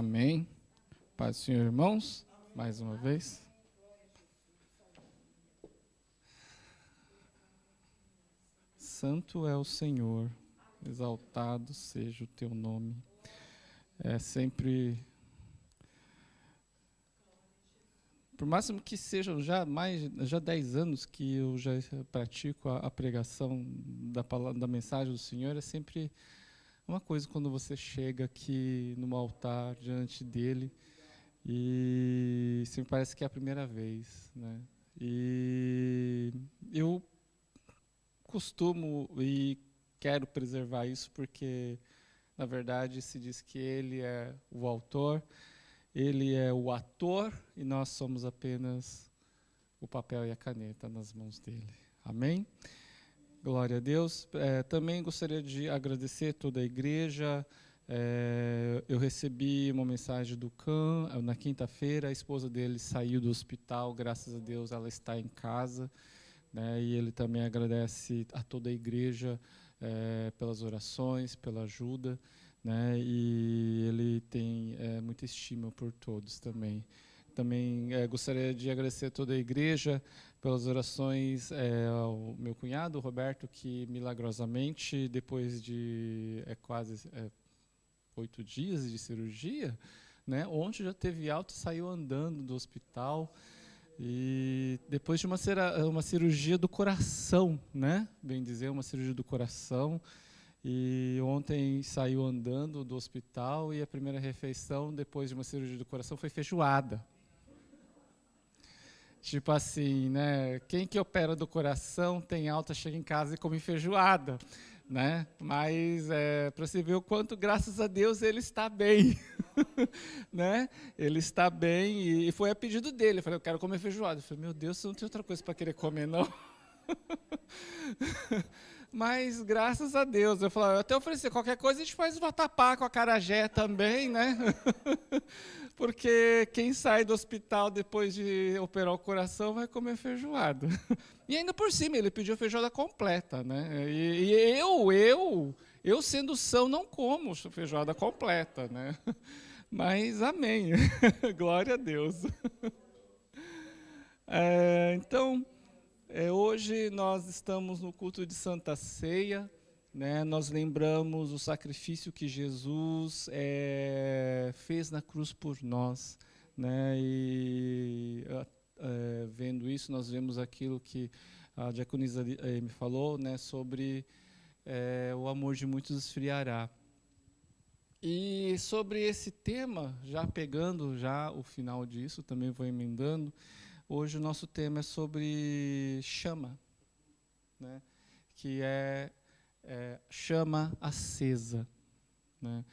Amém. Paz do Senhor, irmãos, mais uma vez. Santo é o Senhor, exaltado seja o teu nome. É sempre, por máximo que sejam já 10 anos que eu já pratico a pregação da mensagem do Senhor, é sempre uma coisa quando você chega aqui no altar diante dele e sempre parece que é a primeira vez, né? E eu costumo e quero preservar isso porque, na verdade, se diz que ele é o autor, ele é o ator e nós somos apenas o papel e a caneta nas mãos dele. Amém? Glória a Deus. Também gostaria de agradecer toda a igreja. Eu recebi uma mensagem do Can na quinta-feira. A esposa dele saiu do hospital, graças a Deus ela está em casa, né? E ele também agradece a toda a igreja pelas orações, pela ajuda, né? E ele tem muita estima por todos também. Também gostaria de agradecer a toda a igreja pelas orações ao meu cunhado, Roberto, que milagrosamente, depois de quase 8 dias de cirurgia, né, ontem já teve alta, saiu andando do hospital, e depois de uma cirurgia do coração, né, bem dizer, uma cirurgia do coração, e ontem saiu andando do hospital, e a primeira refeição, depois de uma cirurgia do coração, foi feijoada. Tipo assim, né? Quem que opera do coração tem alta, chega em casa e come feijoada, né? Mas para você ver o quanto, graças a Deus, ele está bem, né? Ele está bem e foi a pedido dele. Eu falei, eu quero comer feijoada. Eu falei, meu Deus, você não tem outra coisa para querer comer, não? Mas graças a Deus, eu falei, eu até ofereci qualquer coisa, a gente faz vatapá com acarajé também, né? Porque quem sai do hospital depois de operar o coração vai comer feijoada. E ainda por cima, ele pediu feijoada completa, né? E eu sendo são, não como feijoada completa, né? Mas amém, glória a Deus. Então, hoje nós estamos no culto de Santa Ceia, né? Nós lembramos o sacrifício que Jesus fez na cruz por nós, né? E vendo isso, nós vemos aquilo que a diaconisa me falou, né? Sobre o amor de muitos esfriará. E sobre esse tema, já pegando já o final disso, também vou emendando. Hoje o nosso tema é sobre chama, né? Que é chama acesa, né?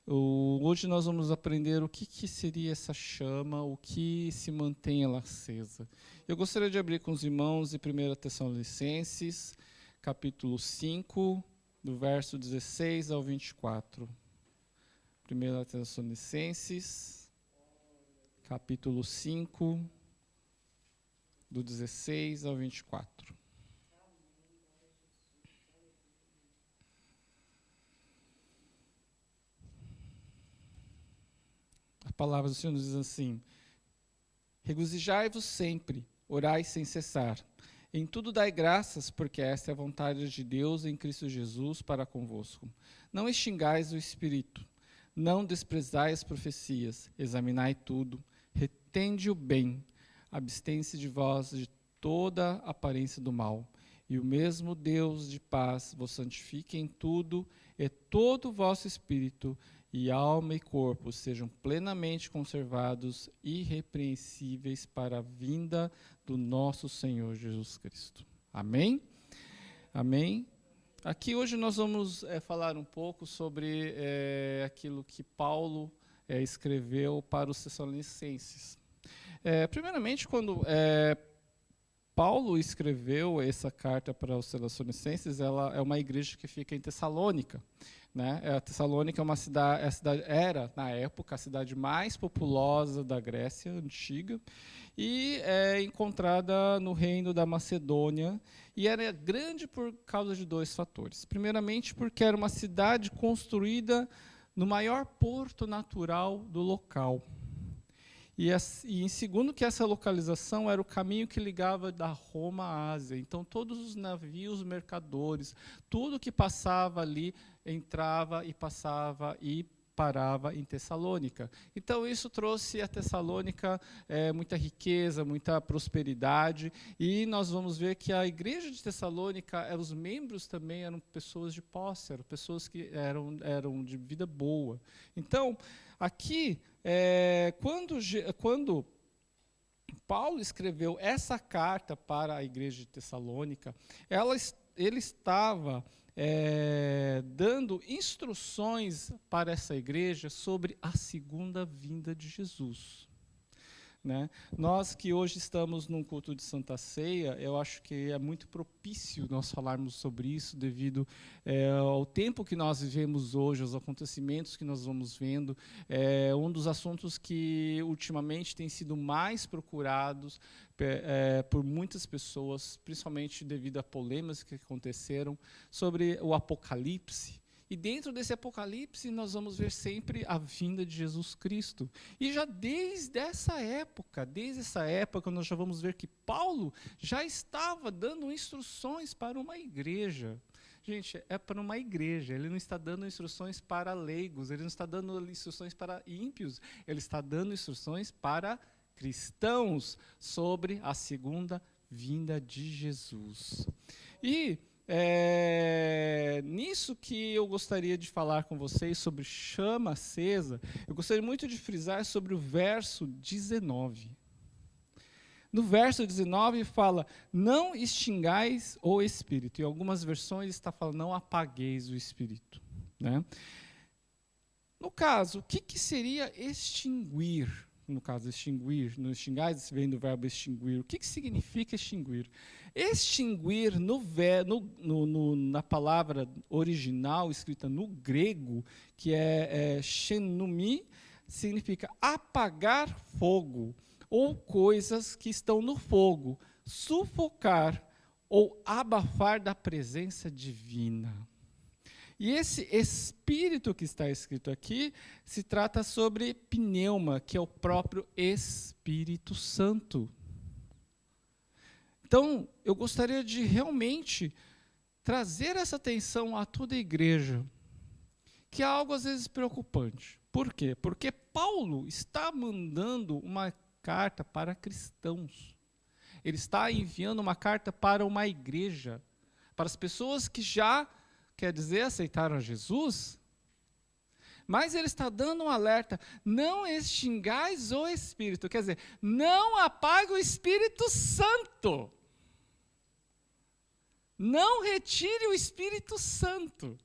Hoje nós vamos aprender o que seria essa chama, o que se mantém ela acesa. Eu gostaria de abrir com os irmãos em 1 Tessalonicenses, capítulo 5, do verso 16 ao 24. 1 Tessalonicenses, capítulo 5, do 16 ao 24. A palavra do Senhor nos diz assim: regozijai-vos sempre, orai sem cessar. Em tudo dai graças, porque esta é a vontade de Deus em Cristo Jesus para convosco. Não extingais o Espírito, não desprezai as profecias, examinai tudo, retende o bem, abstém-se de vós de toda aparência do mal. E o mesmo Deus de paz vos santifique em tudo, e todo o vosso espírito, e alma e corpo sejam plenamente conservados, irrepreensíveis para a vinda do nosso Senhor Jesus Cristo. Amém? Amém? Aqui hoje nós vamos falar um pouco sobre aquilo que Paulo escreveu para os Tessalonicenses. Primeiramente, quando Paulo escreveu essa carta para os Tessalonicenses, ela é uma igreja que fica em Tessalônica, né? A Tessalônica é uma cidade, era, na época, a cidade mais populosa da Grécia Antiga, e é encontrada no reino da Macedônia, e era grande por causa de 2 fatores. Primeiramente, porque era uma cidade construída no maior porto natural do local. E em segundo, que essa localização era o caminho que ligava da Roma à Ásia. Então, todos os navios mercadores, tudo que passava ali, entrava e passava e parava em Tessalônica. Então, isso trouxe a Tessalônica muita riqueza, muita prosperidade. E nós vamos ver que a igreja de Tessalônica, os membros também eram pessoas de posse, eram pessoas que eram de vida boa. Então, aqui, quando Paulo escreveu essa carta para a igreja de Tessalônica, ele estava dando instruções para essa igreja sobre a segunda vinda de Jesus. Né? Nós que hoje estamos num culto de Santa Ceia, eu acho que é muito propício nós falarmos sobre isso, devido ao tempo que nós vivemos hoje, aos acontecimentos que nós vamos vendo. Um dos assuntos que ultimamente tem sido mais procurados por muitas pessoas, principalmente devido a polêmicas que aconteceram, sobre o Apocalipse. E dentro desse Apocalipse, nós vamos ver sempre a vinda de Jesus Cristo. E já desde essa época, nós já vamos ver que Paulo já estava dando instruções para uma igreja. Gente, é para uma igreja, ele não está dando instruções para leigos, ele não está dando instruções para ímpios, ele está dando instruções para cristãos sobre a segunda vinda de Jesus. E nisso que eu gostaria de falar com vocês sobre chama acesa, eu gostaria muito de frisar sobre o verso 19. No verso 19 fala, não extingais o Espírito. Em algumas versões está falando, não apagueis o Espírito. Né? No caso, o que seria extinguir? No caso, extinguir, no extingais vem do verbo extinguir. O que significa extinguir? Extinguir, na palavra original, escrita no grego, que é xenumi, significa apagar fogo, ou coisas que estão no fogo, sufocar ou abafar da presença divina. E esse Espírito que está escrito aqui, se trata sobre pneuma, que é o próprio Espírito Santo. Então, eu gostaria de realmente trazer essa atenção a toda a igreja, que é algo às vezes preocupante. Por quê? Porque Paulo está mandando uma carta para cristãos. Ele está enviando uma carta para uma igreja, para as pessoas que já, quer dizer, aceitaram Jesus, mas ele está dando um alerta, não extingais o Espírito, quer dizer, não apague o Espírito Santo. Não retire o Espírito Santo.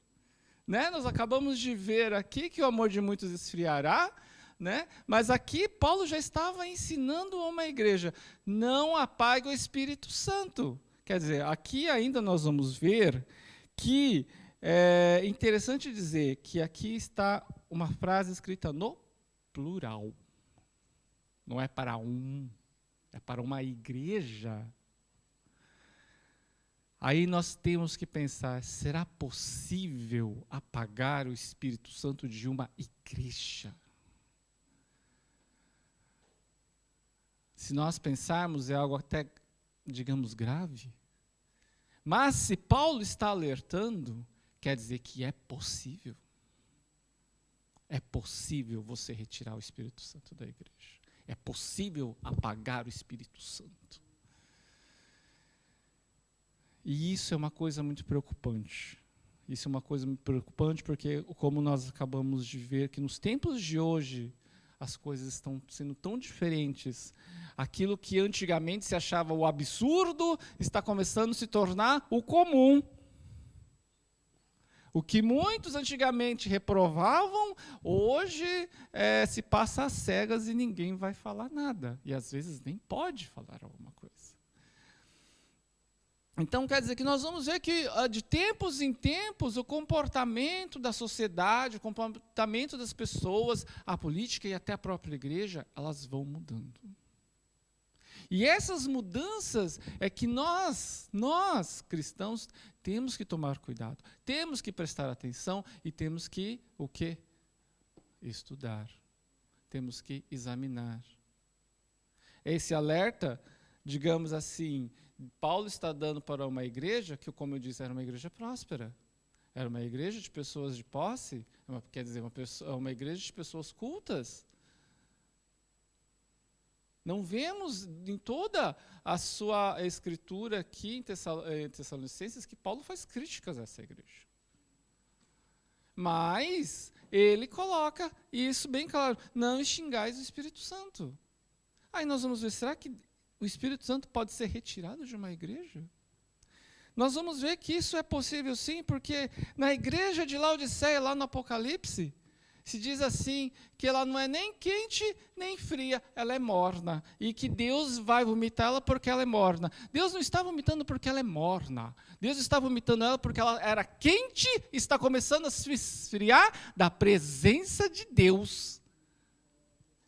Né? Nós acabamos de ver aqui que o amor de muitos esfriará, né? Mas aqui Paulo já estava ensinando a uma igreja, não apague o Espírito Santo. Quer dizer, aqui ainda nós vamos ver que é interessante dizer que aqui está uma frase escrita no plural. Não é para é para uma igreja. Aí nós temos que pensar, será possível apagar o Espírito Santo de uma igreja? Se nós pensarmos, é algo até, digamos, grave. Mas se Paulo está alertando, quer dizer que é possível. É possível você retirar o Espírito Santo da igreja. É possível apagar o Espírito Santo. E isso é uma coisa muito preocupante. Isso é uma coisa muito preocupante porque, como nós acabamos de ver, que nos tempos de hoje, as coisas estão sendo tão diferentes. Aquilo que antigamente se achava o absurdo, está começando a se tornar o comum. O que muitos antigamente reprovavam, hoje se passa às cegas e ninguém vai falar nada. E às vezes nem pode falar alguma coisa. Então, quer dizer que nós vamos ver que, de tempos em tempos, o comportamento da sociedade, o comportamento das pessoas, a política e até a própria igreja, elas vão mudando. E essas mudanças é que nós cristãos, temos que tomar cuidado, temos que prestar atenção e temos que, o quê? estudar, temos que examinar. Esse alerta, digamos assim, Paulo está dando para uma igreja que, como eu disse, era uma igreja próspera. Era uma igreja de pessoas de posse, quer dizer, uma igreja de pessoas cultas. Não vemos em toda a sua escritura aqui em Tessalonicenses que Paulo faz críticas a essa igreja. Mas ele coloca isso bem claro, não xingais o Espírito Santo. Aí nós vamos ver, será que o Espírito Santo pode ser retirado de uma igreja? Nós vamos ver que isso é possível sim, porque na igreja de Laodiceia, lá no Apocalipse, se diz assim, que ela não é nem quente nem fria, ela é morna, e que Deus vai vomitá-la porque ela é morna. Deus não está vomitando porque ela é morna, Deus está vomitando ela porque ela era quente e está começando a se esfriar da presença de Deus.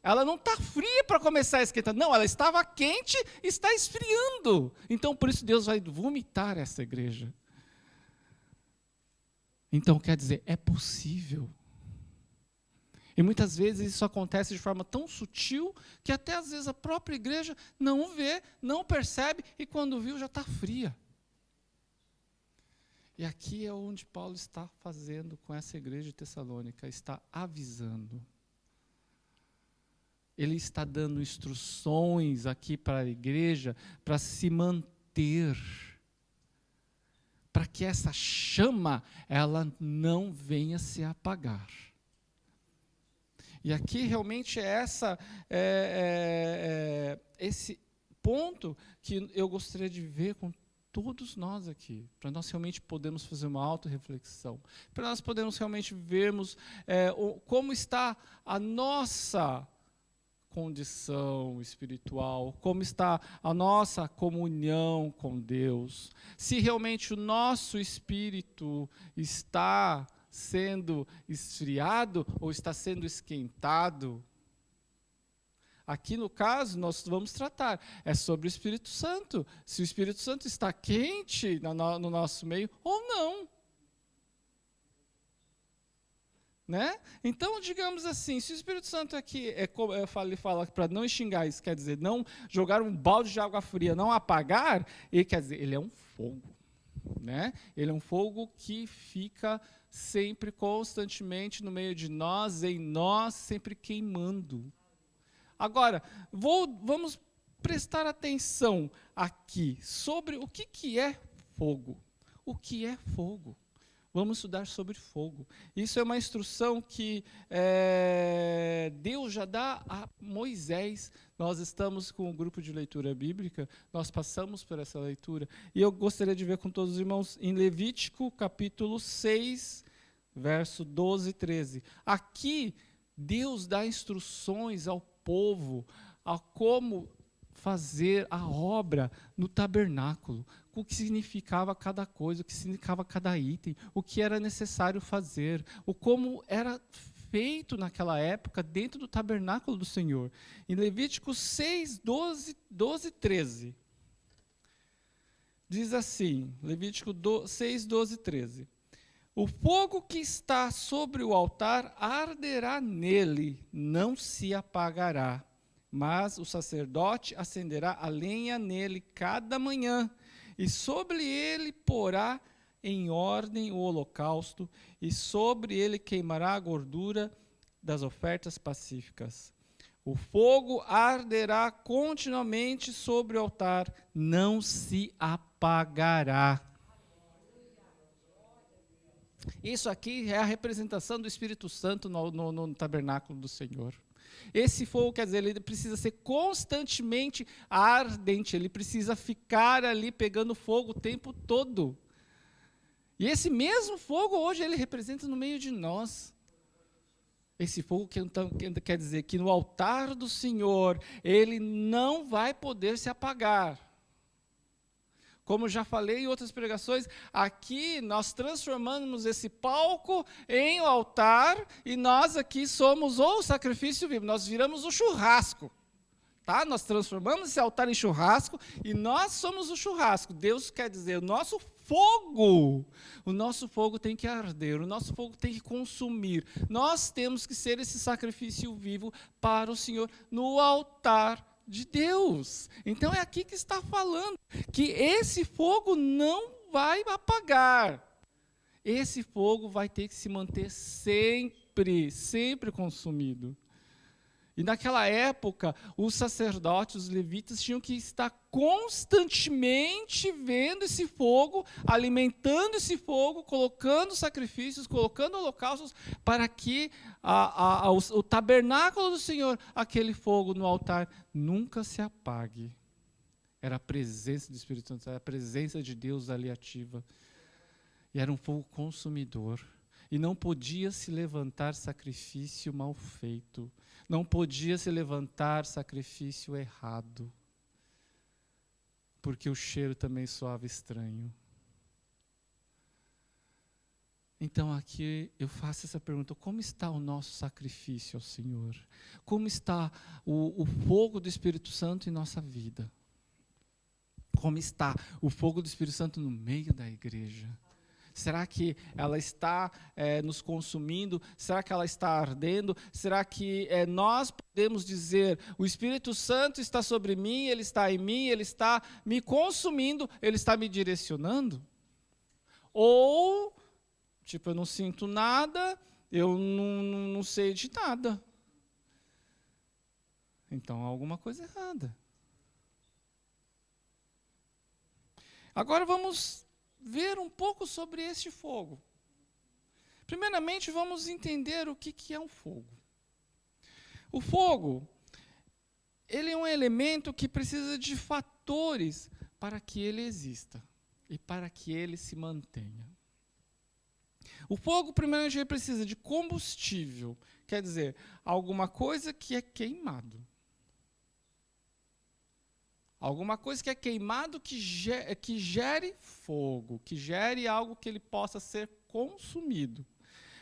Ela não está fria para começar a esquentar, não, ela estava quente e está esfriando. Então, por isso, Deus vai vomitar essa igreja. Então, quer dizer, é possível. E muitas vezes isso acontece de forma tão sutil que até às vezes a própria igreja não vê, não percebe e quando viu já está fria. E aqui é onde Paulo está fazendo com essa igreja de Tessalônica, está avisando. Ele está dando instruções aqui para a igreja para se manter, para que essa chama ela não venha se apagar. E aqui realmente é esse ponto que eu gostaria de ver com todos nós aqui, para nós realmente podermos fazer uma autorreflexão, para nós podermos realmente vermos como está a nossa condição espiritual, como está a nossa comunhão com Deus, se realmente o nosso espírito está sendo esfriado ou está sendo esquentado. Aqui no caso nós vamos tratar, é sobre o Espírito Santo, se o Espírito Santo está quente no nosso meio ou não. Né? Então, digamos assim, se o Espírito Santo aqui, fala para não xingar, isso quer dizer, não jogar um balde de água fria, não apagar, ele quer dizer, ele é um fogo. Né? Ele é um fogo que fica sempre, constantemente no meio de nós, em nós, sempre queimando. Agora, vamos prestar atenção aqui sobre o que é fogo. O que é fogo? Vamos estudar sobre fogo. Isso é uma instrução que Deus já dá a Moisés. Nós estamos com um grupo de leitura bíblica, nós passamos por essa leitura. E eu gostaria de ver com todos os irmãos em Levítico, capítulo 6, verso 12 e 13. Aqui, Deus dá instruções ao povo, a como fazer a obra no tabernáculo, o que significava cada coisa, o que significava cada item, o que era necessário fazer, o como era feito naquela época dentro do tabernáculo do Senhor. Em Levítico 6, 12 e 13, diz assim, Levítico 6, 12 e 13, o fogo que está sobre o altar arderá nele, não se apagará. Mas o sacerdote acenderá a lenha nele cada manhã, e sobre ele porá em ordem o holocausto, e sobre ele queimará a gordura das ofertas pacíficas. O fogo arderá continuamente sobre o altar, não se apagará. Isso aqui é a representação do Espírito Santo no tabernáculo do Senhor. Esse fogo, quer dizer, ele precisa ser constantemente ardente, ele precisa ficar ali pegando fogo o tempo todo. E esse mesmo fogo hoje ele representa no meio de nós. Esse fogo que então, quer dizer que no altar do Senhor, ele não vai poder se apagar. Como já falei em outras pregações, aqui nós transformamos esse palco em altar e nós aqui somos o sacrifício vivo, nós viramos o churrasco. Tá? Nós transformamos esse altar em churrasco e nós somos o churrasco. Deus quer dizer, o nosso fogo tem que arder, o nosso fogo tem que consumir. Nós temos que ser esse sacrifício vivo para o Senhor no altar de Deus. Então é aqui que está falando, que esse fogo não vai apagar. Esse fogo vai ter que se manter sempre consumido. E naquela época, os sacerdotes, os levitas, tinham que estar constantemente vendo esse fogo, alimentando esse fogo, colocando sacrifícios, colocando holocaustos, para que o tabernáculo do Senhor, aquele fogo no altar, nunca se apague. Era a presença do Espírito Santo, era a presença de Deus ali ativa. E era um fogo consumidor. E não podia se levantar sacrifício mal feito. Não podia se levantar sacrifício errado. Porque o cheiro também soava estranho. Então aqui eu faço essa pergunta: como está o nosso sacrifício ao Senhor? Como está o fogo do Espírito Santo em nossa vida? Como está o fogo do Espírito Santo no meio da igreja? Será que ela está nos consumindo? Será que ela está ardendo? Será que nós podemos dizer, o Espírito Santo está sobre mim, ele está em mim, ele está me consumindo, ele está me direcionando? Ou, eu não sinto nada, eu não sei de nada. Então, há alguma coisa errada. Agora vamos ver um pouco sobre este fogo. Primeiramente, vamos entender o que é um fogo. O fogo, ele é um elemento que precisa de fatores para que ele exista e para que ele se mantenha. O fogo, primeiramente, ele precisa de combustível, quer dizer, alguma coisa que é queimado. Alguma coisa que é queimado que gere fogo, que gere algo que ele possa ser consumido.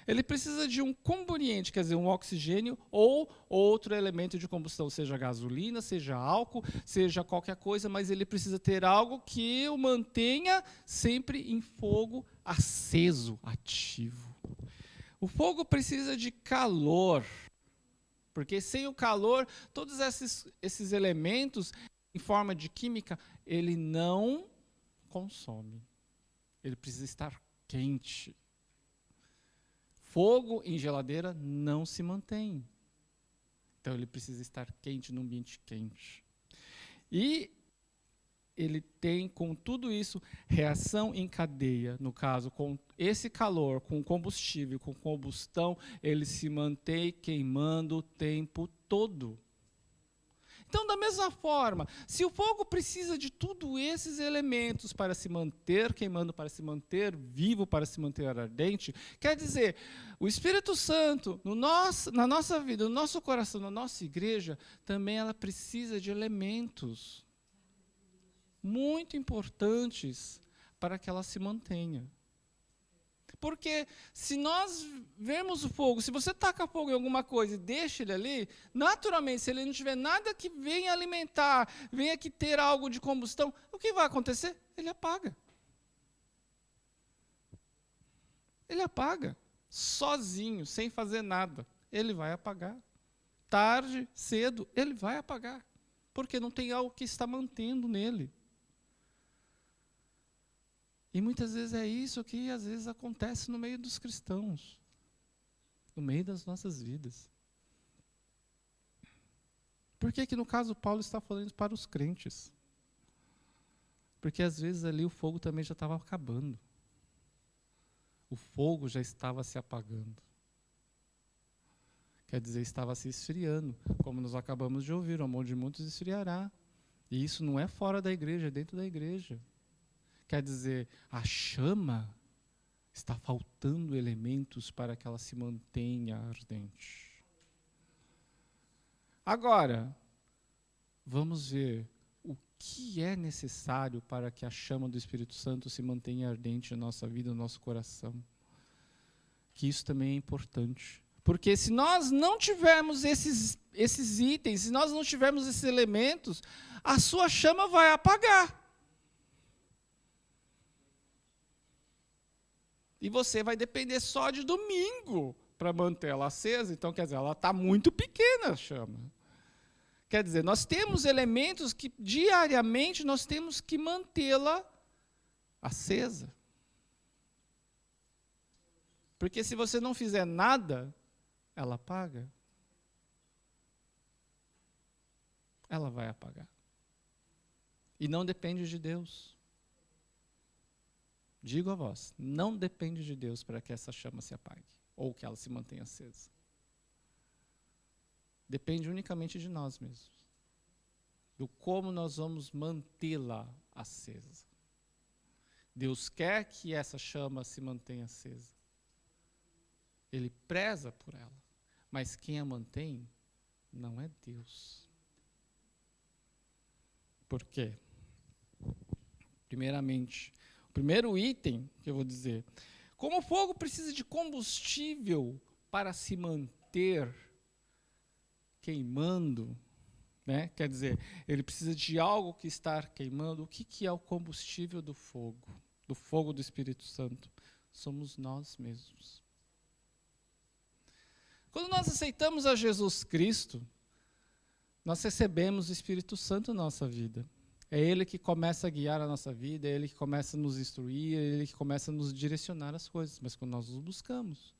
Ele precisa de um combustível, quer dizer, um oxigênio ou outro elemento de combustão, seja gasolina, seja álcool, seja qualquer coisa, mas ele precisa ter algo que o mantenha sempre em fogo aceso, ativo. O fogo precisa de calor, porque sem o calor, todos esses elementos em forma de química, ele não consome. Ele precisa estar quente. Fogo em geladeira não se mantém. Então, ele precisa estar quente, num ambiente quente. E ele tem, com tudo isso, reação em cadeia. No caso, com esse calor, com combustível, com combustão, ele se mantém queimando o tempo todo. Então, da mesma forma, se o fogo precisa de todos esses elementos para se manter queimando, para se manter vivo, para se manter ardente, quer dizer, o Espírito Santo, na nossa vida, no nosso coração, na nossa igreja, também ela precisa de elementos muito importantes para que ela se mantenha. Porque se nós vemos o fogo, se você taca fogo em alguma coisa e deixa ele ali, naturalmente, se ele não tiver nada que venha alimentar, venha que ter algo de combustão, o que vai acontecer? Ele apaga. Ele apaga, sozinho, sem fazer nada. Ele vai apagar. Tarde, cedo, ele vai apagar. Porque não tem algo que está mantendo nele. E muitas vezes é isso que às vezes acontece no meio dos cristãos, no meio das nossas vidas. Por que no caso Paulo está falando para os crentes? Porque às vezes ali o fogo também já estava acabando. O fogo já estava se apagando. Quer dizer, estava se esfriando. Como nós acabamos de ouvir, o amor de muitos esfriará. E isso não é fora da igreja, é dentro da igreja. Quer dizer, a chama está faltando elementos para que ela se mantenha ardente. Agora, vamos ver o que é necessário para que a chama do Espírito Santo se mantenha ardente na nossa vida, no nosso coração. Que isso também é importante, Porque se nós não tivermos esses itens, se nós não tivermos esses elementos, a sua chama vai apagar. E você vai depender só de domingo para manter ela acesa. Então, quer dizer, ela está muito pequena a chama. Quer dizer, nós temos elementos que diariamente nós temos que mantê-la acesa. Porque se você não fizer nada, ela apaga. Ela vai apagar. E não depende de Deus. Digo a vós, não depende de Deus para que essa chama se apague, ou que ela se mantenha acesa. Depende unicamente de nós mesmos. Do como nós vamos mantê-la acesa. Deus quer que essa chama se mantenha acesa. Ele preza por ela. Mas quem a mantém não é Deus. Por quê? Primeiramente, o primeiro item que eu vou dizer, como o fogo precisa de combustível para se manter queimando, né? Quer dizer, ele precisa de algo que está queimando. O que é o combustível do fogo do Espírito Santo? Somos nós mesmos. Quando nós aceitamos a Jesus Cristo, nós recebemos o Espírito Santo na nossa vida. É Ele que começa a guiar a nossa vida, é Ele que começa a nos instruir, é Ele que começa a nos direcionar as coisas, mas quando nós os buscamos.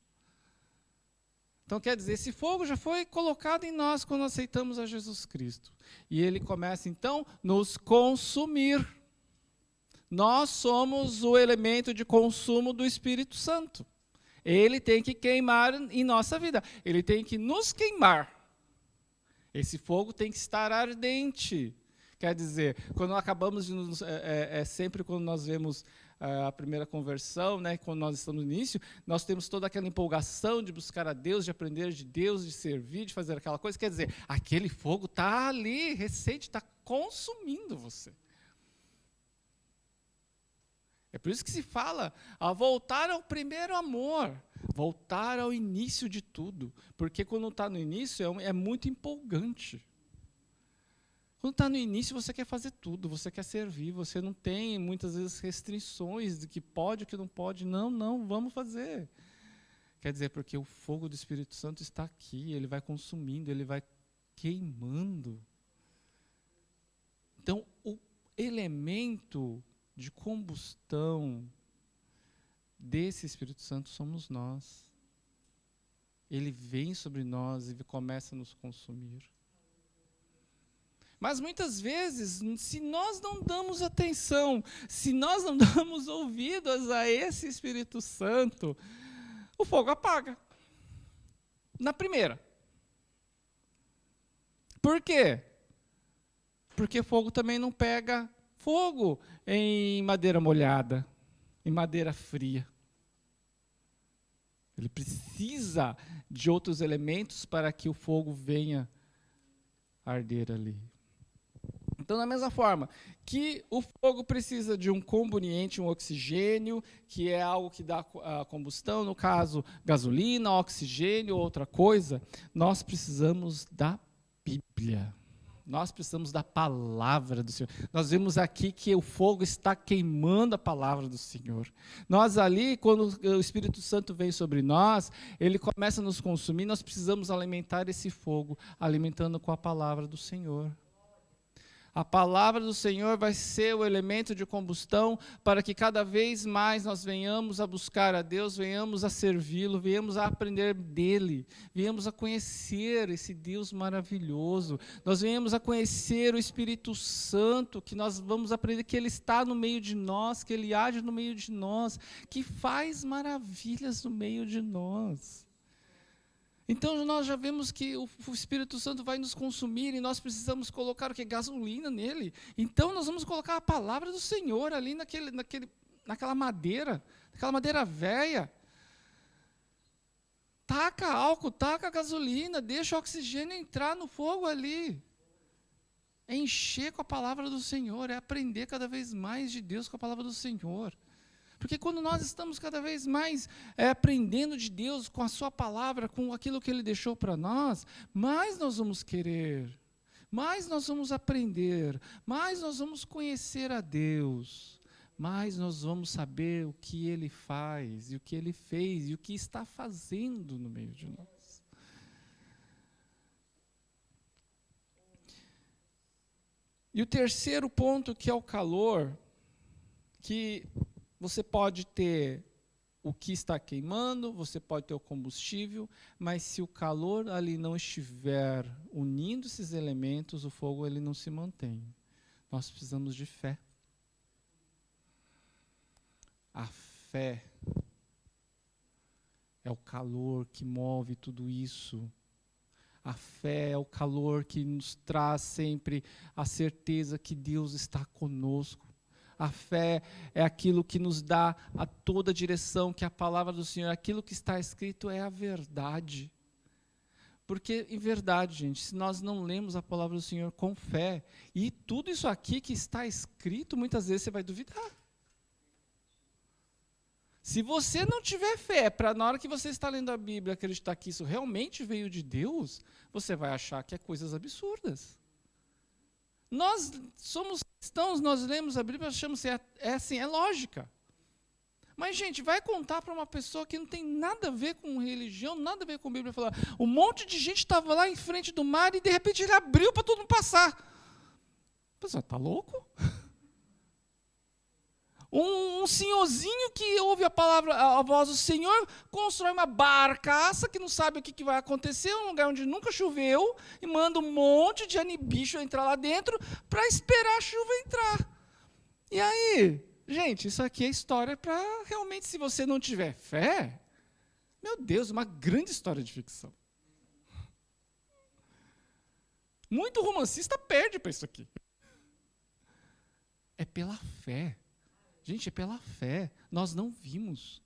Então, quer dizer, esse fogo já foi colocado em nós quando aceitamos a Jesus Cristo. E Ele começa, então, a nos consumir. Nós somos o elemento de consumo do Espírito Santo. Ele tem que queimar em nossa vida. Ele tem que nos queimar. Esse fogo tem que estar ardente. Quer dizer, quando acabamos de nos... sempre quando nós vemos a primeira conversão, né, quando nós estamos no início, nós temos toda aquela empolgação de buscar a Deus, de aprender de Deus, de servir, de fazer aquela coisa. Quer dizer, aquele fogo está ali, recente, está consumindo você. É por isso que se fala a voltar ao primeiro amor, voltar ao início de tudo. Porque quando está no início é muito empolgante. Quando está no início você quer fazer tudo, você quer servir, você não tem muitas vezes restrições de que pode, o que não pode. Não, vamos fazer. Quer dizer, porque o fogo do Espírito Santo está aqui, ele vai consumindo, ele vai queimando. Então, o elemento de combustão desse Espírito Santo somos nós. Ele vem sobre nós e começa a nos consumir. Mas muitas vezes, se nós não damos atenção, se nós não damos ouvidos a esse Espírito Santo, o fogo apaga. Na primeira. Por quê? Porque fogo também não pega fogo em madeira molhada, em madeira fria. Ele precisa de outros elementos para que o fogo venha arder ali. Então, da mesma forma que o fogo precisa de um combustível, um oxigênio, que é algo que dá a combustão, no caso, gasolina, oxigênio, outra coisa, nós precisamos da Bíblia. Nós precisamos da palavra do Senhor. Nós vemos aqui que o fogo está queimando a palavra do Senhor. Nós ali, quando o Espírito Santo vem sobre nós, ele começa a nos consumir, nós precisamos alimentar esse fogo, alimentando com a palavra do Senhor. A palavra do Senhor vai ser o elemento de combustão para que cada vez mais nós venhamos a buscar a Deus, venhamos a servi-lo, venhamos a aprender dele, venhamos a conhecer esse Deus maravilhoso, nós venhamos a conhecer o Espírito Santo, que nós vamos aprender que ele está no meio de nós, que ele age no meio de nós, que faz maravilhas no meio de nós. Então, nós já vemos que o Espírito Santo vai nos consumir e nós precisamos colocar o quê? Gasolina nele. Então, nós vamos colocar a palavra do Senhor ali naquela madeira velha. Taca álcool, taca gasolina, deixa o oxigênio entrar no fogo ali. É encher com a palavra do Senhor, é aprender cada vez mais de Deus com a palavra do Senhor. Porque quando nós estamos cada vez mais aprendendo de Deus com a sua palavra, com aquilo que Ele deixou para nós, mais nós vamos querer, mais nós vamos aprender, mais nós vamos conhecer a Deus, mais nós vamos saber o que Ele faz, e o que Ele fez, e o que está fazendo no meio de nós. E o terceiro ponto, que é o calor, que você pode ter o que está queimando, você pode ter o combustível, mas se o calor ali não estiver unindo esses elementos, o fogo ele não se mantém. Nós precisamos de fé. A fé é o calor que move tudo isso. A fé é o calor que nos traz sempre a certeza que Deus está conosco. A fé é aquilo que nos dá a toda a direção, que a palavra do Senhor, aquilo que está escrito é a verdade. Porque, em verdade, gente, se nós não lemos a palavra do Senhor com fé, e tudo isso aqui que está escrito, muitas vezes você vai duvidar. Se você não tiver fé, para na hora que você está lendo a Bíblia acreditar que isso realmente veio de Deus, você vai achar que é coisas absurdas. Nós somos cristãos, nós lemos a Bíblia, achamos que é lógica. Mas, gente, vai contar para uma pessoa que não tem nada a ver com religião, nada a ver com Bíblia, falar, um monte de gente estava lá em frente do mar e de repente ele abriu para todo mundo passar. A pessoa está louco? Um senhorzinho que ouve a voz do Senhor, constrói uma barcaça que não sabe o que vai acontecer, um lugar onde nunca choveu, e manda um monte de bicho entrar lá dentro para esperar a chuva entrar. E aí, gente, isso aqui é história para realmente, se você não tiver fé, meu Deus, uma grande história de ficção. Muito romancista perde para isso aqui. É pela fé. Gente, é pela fé. Nós não vimos.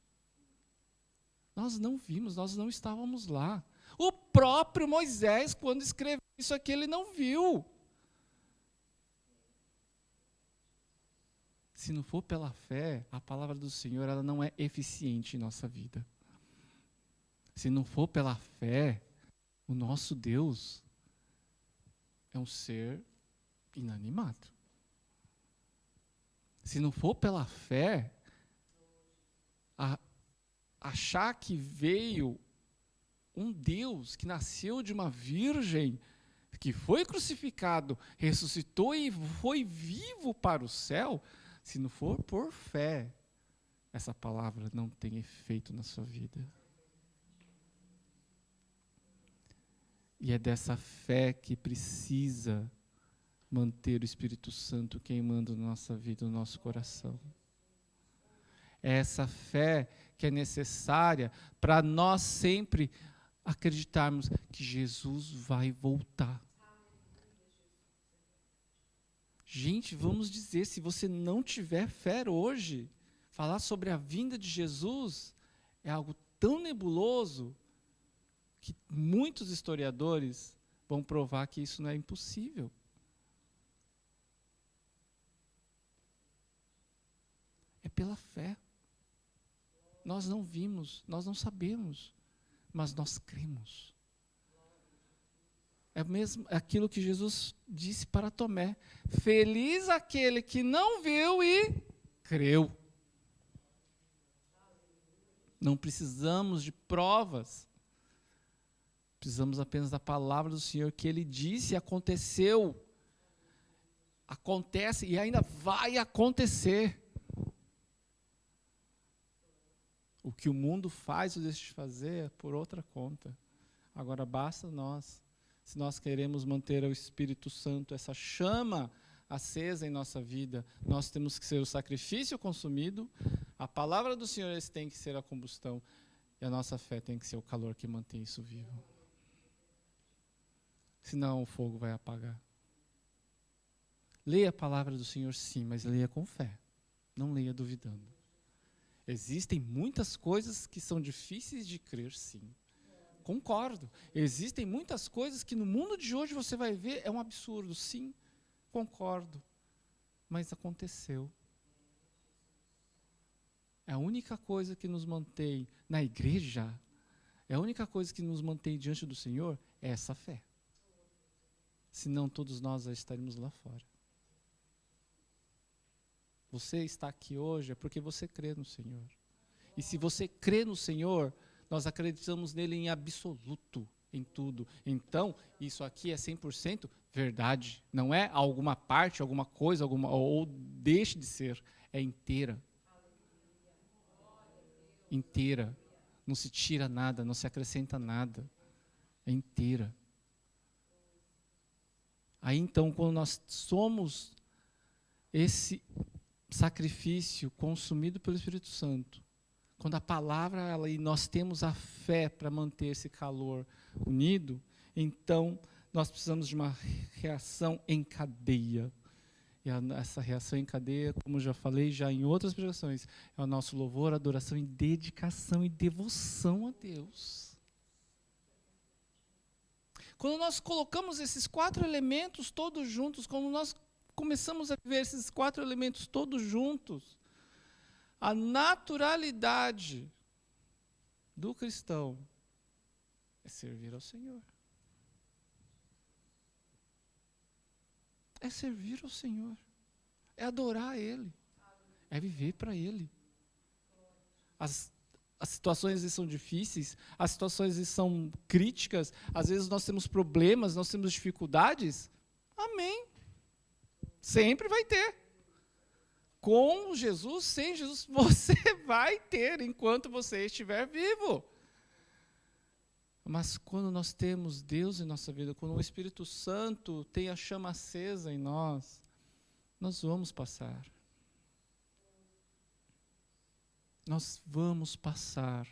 Nós não vimos, nós não estávamos lá. O próprio Moisés, quando escreveu isso aqui, ele não viu. Se não for pela fé, a palavra do Senhor ela não é eficiente em nossa vida. Se não for pela fé, o nosso Deus é um ser inanimado. Se não for pela fé, achar que veio um Deus que nasceu de uma virgem, que foi crucificado, ressuscitou e foi vivo para o céu, se não for por fé, essa palavra não tem efeito na sua vida. E é dessa fé que precisa manter o Espírito Santo queimando na nossa vida, no nosso coração. É essa fé que é necessária para nós sempre acreditarmos que Jesus vai voltar. Gente, vamos dizer, se você não tiver fé hoje, falar sobre a vinda de Jesus é algo tão nebuloso que muitos historiadores vão provar que isso não é impossível. É pela fé. Nós não vimos, nós não sabemos, mas nós cremos. É mesmo aquilo que Jesus disse para Tomé: feliz aquele que não viu e creu. Não precisamos de provas. Precisamos apenas da palavra do Senhor, que Ele disse e aconteceu. Acontece e ainda vai acontecer. O que o mundo faz ou deixa de fazer é por outra conta. Agora basta nós, se nós queremos manter o Espírito Santo, essa chama acesa em nossa vida, nós temos que ser o sacrifício consumido, a palavra do Senhor tem que ser a combustão, e a nossa fé tem que ser o calor que mantém isso vivo. Senão o fogo vai apagar. Leia a palavra do Senhor sim, mas leia com fé, não leia duvidando. Existem muitas coisas que são difíceis de crer, sim. Concordo. Existem muitas coisas que no mundo de hoje você vai ver, é um absurdo, sim. Concordo. Mas aconteceu. É a única coisa que nos mantém na igreja, é a única coisa que nos mantém diante do Senhor, é essa fé. Senão todos nós já estaríamos lá fora. Você está aqui hoje é porque você crê no Senhor. E se você crê no Senhor, nós acreditamos nele em absoluto, em tudo. Então, isso aqui é 100% verdade. Não é alguma parte, alguma coisa, ou deixe de ser. É inteira. Inteira. Não se tira nada, não se acrescenta nada. É inteira. Aí então, quando nós somos esse sacrifício consumido pelo Espírito Santo, quando a palavra, e nós temos a fé para manter esse calor unido, então nós precisamos de uma reação em cadeia. E essa reação em cadeia, como já falei já em outras pregações, é o nosso louvor, adoração e dedicação e devoção a Deus. Quando nós colocamos esses 4 elementos todos juntos, quando nós começamos a ver esses 4 elementos todos juntos, a naturalidade do cristão é servir ao Senhor. É servir ao Senhor. É adorar a Ele. É viver para Ele. As situações são difíceis, as situações são críticas, às vezes nós temos problemas, nós temos dificuldades. Amém. Sempre vai ter. Com Jesus, sem Jesus, você vai ter enquanto você estiver vivo. Mas quando nós temos Deus em nossa vida, quando o Espírito Santo tem a chama acesa em nós, nós vamos passar. Nós vamos passar.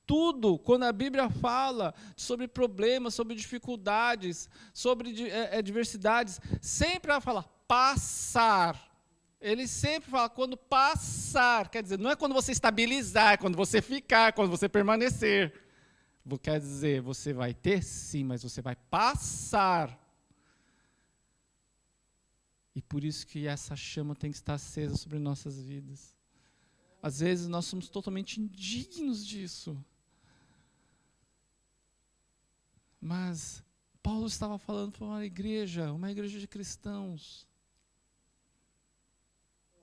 Tudo, quando a Bíblia fala sobre problemas, sobre dificuldades, sobre adversidades, sempre ela fala passar. Ele sempre fala quando passar, quer dizer, não é quando você estabilizar, é quando você ficar, quando você permanecer. Quer dizer, você vai ter sim, mas você vai passar. E por isso que essa chama tem que estar acesa sobre nossas vidas. Às vezes nós somos totalmente indignos disso. Mas Paulo estava falando para uma igreja de cristãos.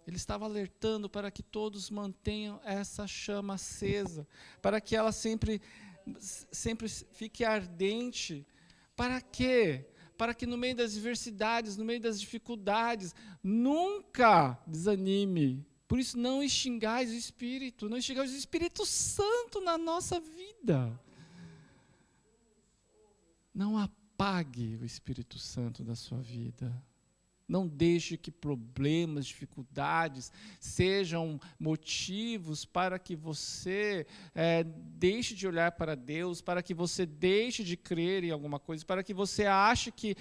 Ele estava alertando para que todos mantenham essa chama acesa, para que ela sempre fique ardente. Para quê? Para que no meio das adversidades, no meio das dificuldades, nunca desanime. Por isso, não extingais o Espírito, não extingais o Espírito Santo na nossa vida. Não apague o Espírito Santo da sua vida. Não deixe que problemas, dificuldades sejam motivos para que você deixe de olhar para Deus, para que você deixe de crer em alguma coisa, para que você ache que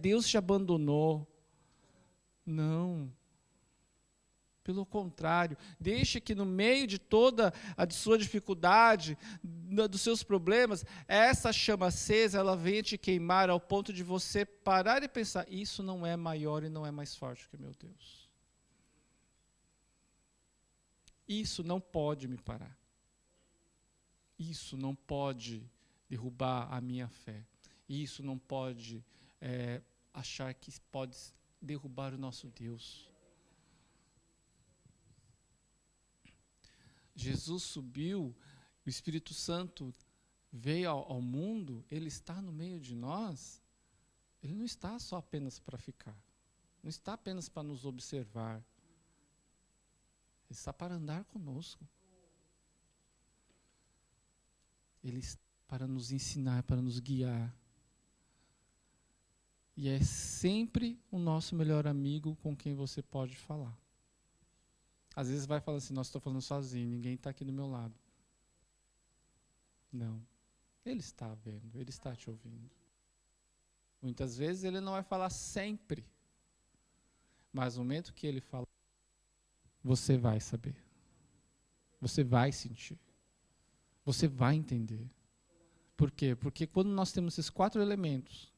Deus te abandonou. Não. Pelo contrário, deixe que no meio de toda a sua dificuldade, dos seus problemas, essa chama acesa, ela venha te queimar ao ponto de você parar e pensar, isso não é maior e não é mais forte que meu Deus. Isso não pode me parar. Isso não pode derrubar a minha fé. Isso não pode achar que pode derrubar o nosso Deus. Jesus subiu, o Espírito Santo veio ao mundo, Ele está no meio de nós, Ele não está só apenas para ficar, não está apenas para nos observar, Ele está para andar conosco. Ele está para nos ensinar, para nos guiar. E é sempre o nosso melhor amigo com quem você pode falar. Às vezes vai falar assim, nossa, estou falando sozinho, ninguém está aqui do meu lado. Não. Ele está vendo, Ele está te ouvindo. Muitas vezes Ele não vai falar sempre. Mas no momento que Ele fala, você vai saber. Você vai sentir. Você vai entender. Por quê? Porque quando nós temos esses 4 elementos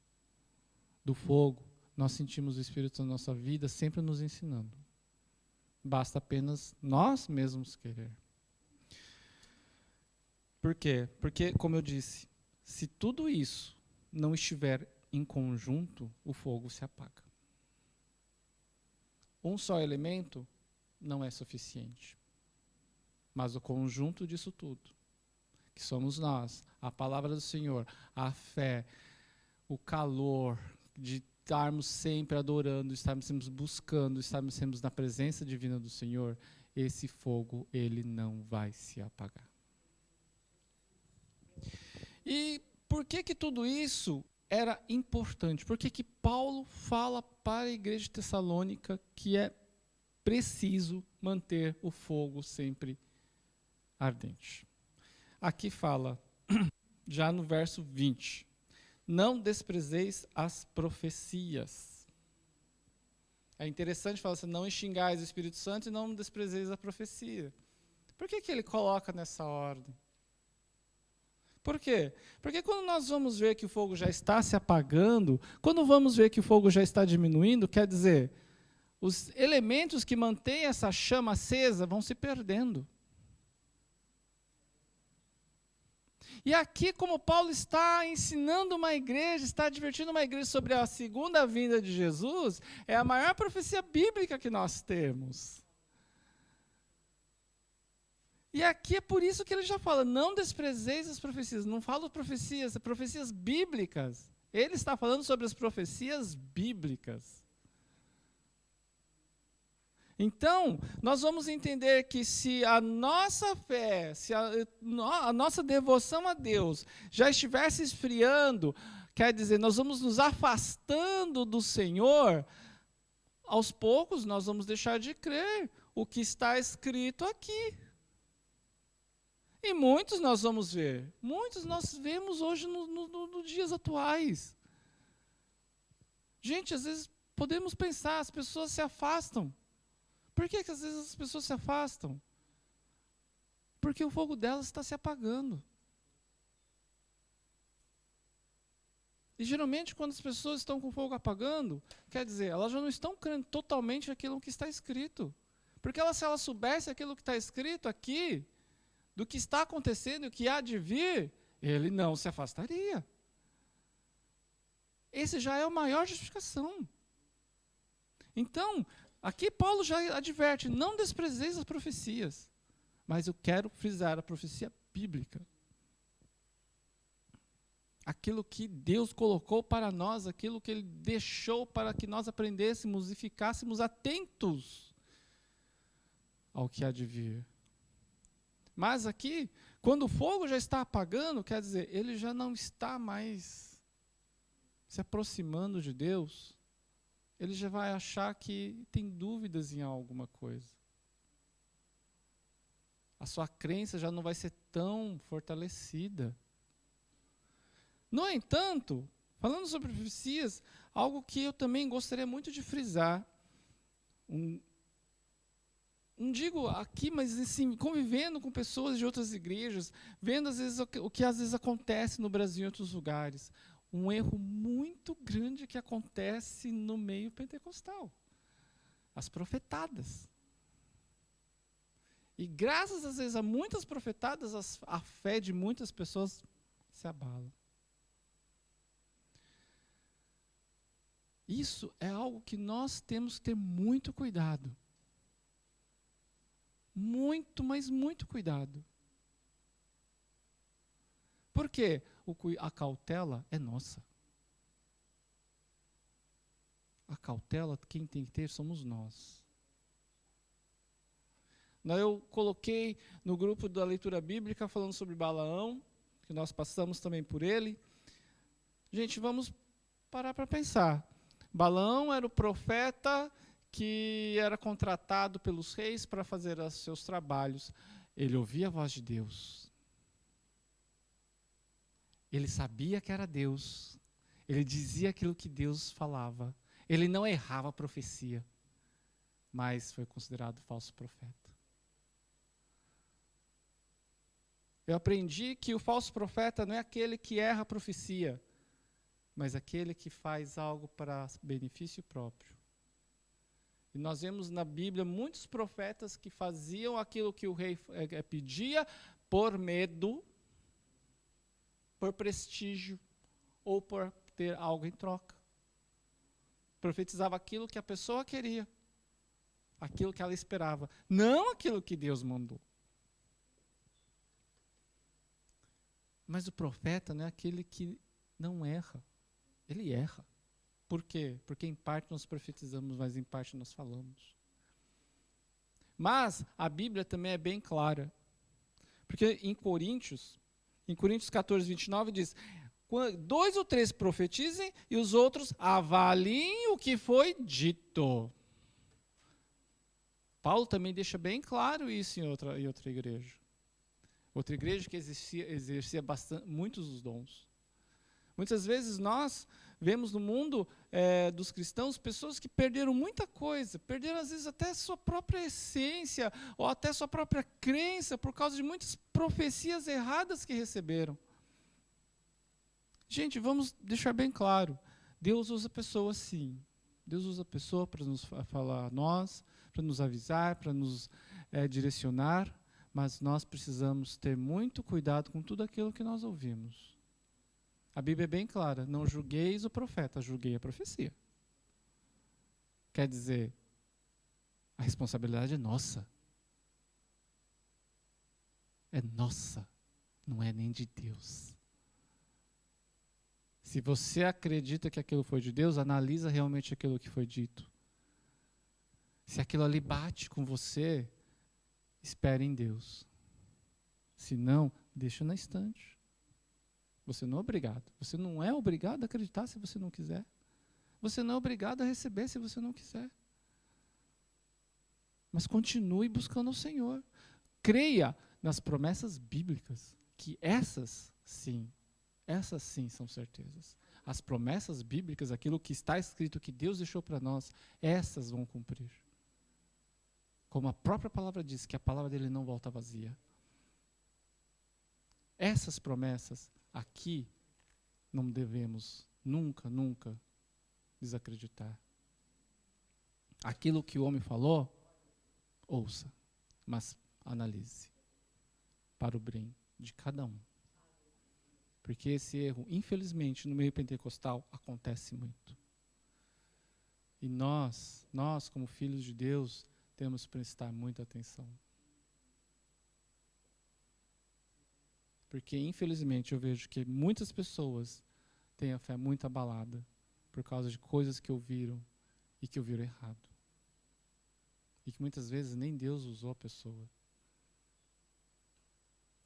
do fogo, nós sentimos o Espírito na nossa vida sempre nos ensinando. Basta apenas nós mesmos querer. Por quê? Porque, como eu disse, se tudo isso não estiver em conjunto, o fogo se apaga. Um só elemento não é suficiente. Mas o conjunto disso tudo, que somos nós, a palavra do Senhor, a fé, o calor de estarmos sempre adorando, estarmos sempre buscando, estarmos sempre na presença divina do Senhor, esse fogo, ele não vai se apagar. E por que tudo isso era importante? Por que Paulo fala para a igreja de Tessalônica que é preciso manter o fogo sempre ardente? Aqui fala, já no verso 20, não desprezeis as profecias. É interessante falar assim, não extingais o Espírito Santo e não desprezeis a profecia. Por que ele coloca nessa ordem? Por quê? Porque quando nós vamos ver que o fogo já está se apagando, quando vamos ver que o fogo já está diminuindo, quer dizer, os elementos que mantêm essa chama acesa vão se perdendo. E aqui, como Paulo está ensinando uma igreja, está advertindo uma igreja sobre a segunda vinda de Jesus, é a maior profecia bíblica que nós temos. E aqui é por isso que ele já fala, não desprezeis as profecias. Não fala profecias, profecias bíblicas. Ele está falando sobre as profecias bíblicas. Então, nós vamos entender que se a nossa fé, se a nossa devoção a Deus já estivesse esfriando, quer dizer, nós vamos nos afastando do Senhor, aos poucos nós vamos deixar de crer o que está escrito aqui. E muitos nós vamos ver, muitos nós vemos hoje nos dias atuais. Gente, às vezes podemos pensar, as pessoas se afastam. Por que às vezes as pessoas se afastam? Porque o fogo delas está se apagando. E geralmente quando as pessoas estão com o fogo apagando, quer dizer, elas já não estão crendo totalmente aquilo que está escrito. Porque se elas soubessem aquilo que está escrito aqui, do que está acontecendo e o que há de vir, ele não se afastaria. Esse já é a maior justificação. Então, aqui Paulo já adverte, não desprezeis as profecias, mas eu quero frisar a profecia bíblica. Aquilo que Deus colocou para nós, aquilo que Ele deixou para que nós aprendêssemos e ficássemos atentos ao que há de vir. Mas aqui, quando o fogo já está apagando, quer dizer, ele já não está mais se aproximando de Deus, ele já vai achar que tem dúvidas em alguma coisa. A sua crença já não vai ser tão fortalecida. No entanto, falando sobre profecias, algo que eu também gostaria muito de frisar, não digo aqui, mas assim, convivendo com pessoas de outras igrejas, vendo às vezes o que às vezes acontece no Brasil e em outros lugares. Um erro muito grande que acontece no meio pentecostal. As profetadas. E graças às vezes a muitas profetadas, a fé de muitas pessoas se abala. Isso é algo que nós temos que ter muito cuidado. Muito, mas muito cuidado. Por quê? A cautela é nossa. A cautela, quem tem que ter somos nós. Eu coloquei no grupo da leitura bíblica falando sobre Balaão, que nós passamos também por ele. Gente, vamos parar para pensar. Balaão era o profeta que era contratado pelos reis para fazer os seus trabalhos. Ele ouvia a voz de Deus. Ele sabia que era Deus. Ele dizia aquilo que Deus falava. Ele não errava a profecia, mas foi considerado falso profeta. Eu aprendi que o falso profeta não é aquele que erra a profecia, mas aquele que faz algo para benefício próprio. E nós vemos na Bíblia muitos profetas que faziam aquilo que o rei pedia por medo, por prestígio ou por ter algo em troca. Profetizava aquilo que a pessoa queria, aquilo que ela esperava, não aquilo que Deus mandou. Mas o profeta não é aquele que não erra. Ele erra. Por quê? Porque em parte nós profetizamos, mas em parte nós falamos. Mas a Bíblia também é bem clara. Porque em Coríntios 14, 29 diz: 2 ou 3 profetizem e os outros avaliem o que foi dito. Paulo também deixa bem claro isso em outra igreja. Outra igreja que exercia muitos dos dons. Muitas vezes nós vemos no mundo dos cristãos pessoas que perderam muita coisa, perderam às vezes até sua própria essência, ou até sua própria crença, por causa de muitas profecias erradas que receberam. Gente, vamos deixar bem claro, Deus usa pessoas sim. Deus usa a pessoa para nos falar a nós, para nos avisar, para nos direcionar, mas nós precisamos ter muito cuidado com tudo aquilo que nós ouvimos. A Bíblia é bem clara, não julgueis o profeta, julguei a profecia. Quer dizer, a responsabilidade é nossa. É nossa, não é nem de Deus. Se você acredita que aquilo foi de Deus, analisa realmente aquilo que foi dito. Se aquilo ali bate com você, espere em Deus. Se não, deixa na estante. Você não é obrigado. Você não é obrigado a acreditar se você não quiser. Você não é obrigado a receber se você não quiser. Mas continue buscando o Senhor. Creia nas promessas bíblicas, que essas sim são certezas. As promessas bíblicas, aquilo que está escrito, que Deus deixou para nós, essas vão cumprir. Como a própria palavra diz, que a palavra dele não volta vazia. Essas promessas aqui não devemos nunca desacreditar. Aquilo que o homem falou, ouça, mas analise para o bem de cada um. Porque esse erro, infelizmente, no meio pentecostal, acontece muito. E nós como filhos de Deus, temos que prestar muita atenção. Porque, infelizmente, eu vejo que muitas pessoas têm a fé muito abalada por causa de coisas que ouviram e que ouviram errado. E que muitas vezes nem Deus usou a pessoa.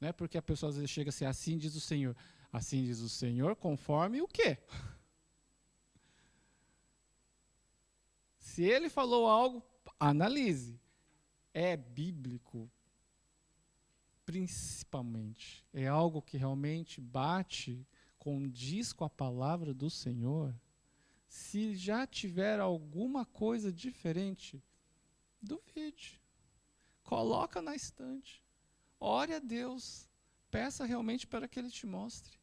Não é porque a pessoa às vezes chega assim, assim diz o Senhor. Assim diz o Senhor, conforme o quê? Se ele falou algo, analise. É bíblico, principalmente. É algo que realmente condiz com a palavra do Senhor. Se já tiver alguma coisa diferente, duvide. Coloca na estante. Ore a Deus. Peça realmente para que Ele te mostre.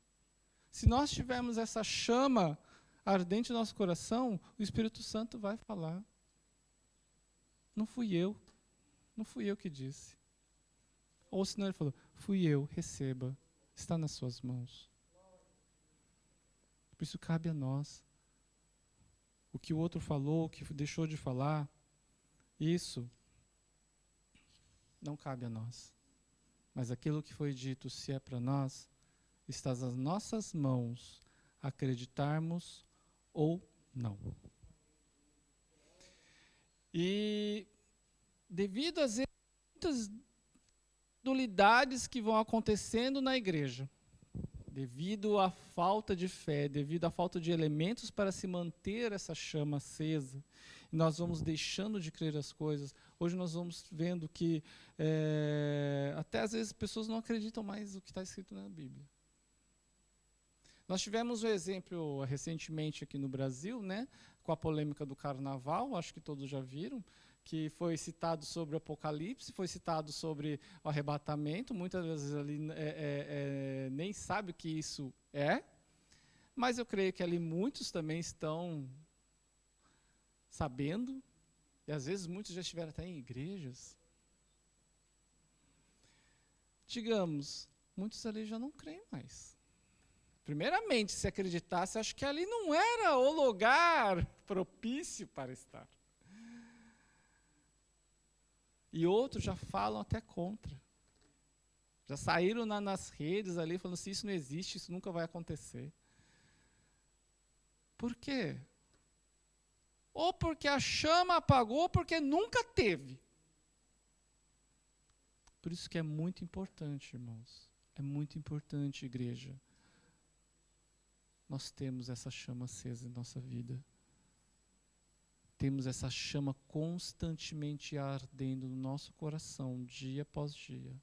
Se nós tivermos essa chama ardente no nosso coração, o Espírito Santo vai falar. Não fui eu que disse. Ou senão ele falou, fui eu, receba, está nas suas mãos. Por isso cabe a nós. O que o outro falou, o que deixou de falar, isso não cabe a nós. Mas aquilo que foi dito, se é para nós, está nas nossas mãos acreditarmos ou não. E devido às muitas dualidades que vão acontecendo na igreja, devido à falta de fé, devido à falta de elementos para se manter essa chama acesa, nós vamos deixando de crer as coisas. Hoje nós vamos vendo que até às vezes pessoas não acreditam mais no que está escrito na Bíblia. Nós tivemos um exemplo recentemente aqui no Brasil, né, com a polêmica do carnaval, acho que todos já viram, que foi citado sobre o Apocalipse, foi citado sobre o arrebatamento, muitas vezes ali nem sabe o que isso é, mas eu creio que ali muitos também estão sabendo, E às vezes muitos já estiveram até em igrejas. Digamos, muitos ali já não creem mais. Primeiramente, se acreditasse, acho que ali não era o lugar propício para estar. E outros já falam até contra. Já saíram nas redes ali falando assim, isso não existe, isso nunca vai acontecer. Por quê? Ou porque a chama apagou, ou porque nunca teve. Por isso que é muito importante, irmãos. É muito importante, igreja. Nós temos essa chama acesa em nossa vida. Temos essa chama constantemente ardendo no nosso coração, dia após dia.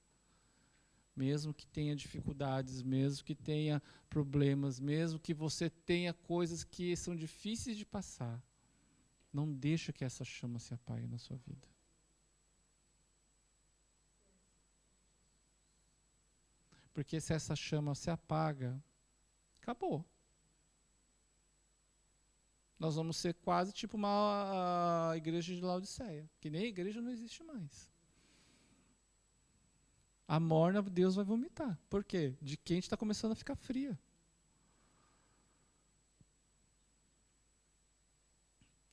Mesmo que tenha dificuldades, mesmo que tenha problemas, mesmo que você tenha coisas que são difíceis de passar, não deixa que essa chama se apague na sua vida. Porque se essa chama se apaga, acabou. Nós vamos ser quase tipo uma igreja de Laodiceia, que nem a igreja não existe mais. A morna Deus vai vomitar. Por quê? De quente está começando a ficar fria.